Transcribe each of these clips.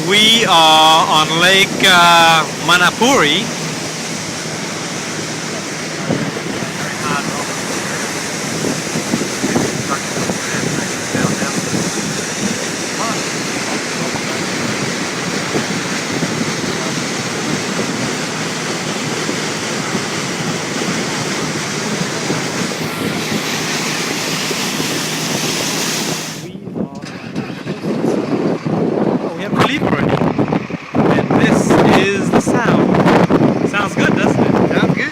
We are on Lake Manapuri. Leave already. And this is the sound. Sounds good, doesn't it? Sounds good.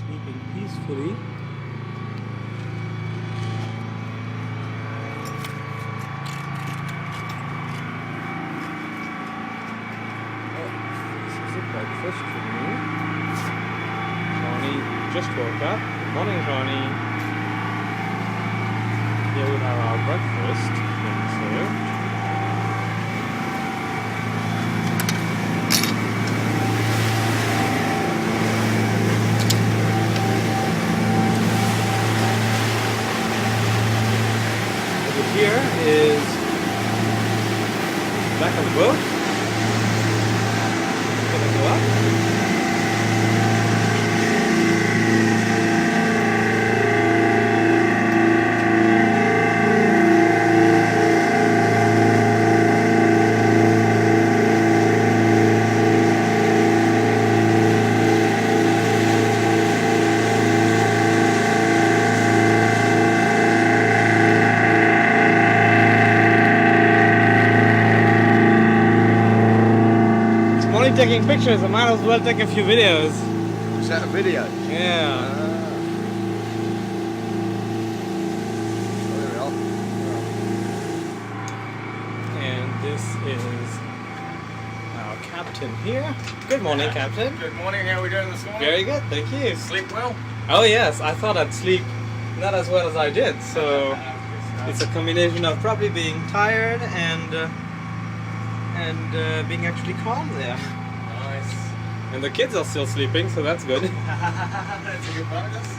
Sleeping peacefully. This is a breakfast for me. Ronnie just woke up. Good morning, Ronnie. Here we have our breakfast being served. Here is back on the boat. Gonna go up. Taking pictures, I might as well take a few videos. Is that a video? Yeah. There we are. And this is our captain here. Good morning, Captain. Good morning, how are we doing this morning? Very good, thank you. Sleep well? Oh yes, I thought I'd sleep not as well as I did, so it's a combination of probably being tired and being actually calm there. Nice. And the kids are still sleeping, so that's good. That's a good bonus.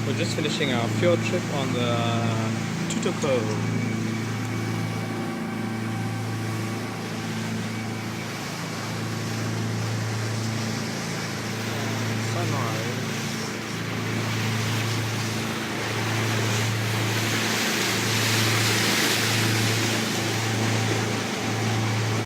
We're just finishing our field trip on the Tutoko.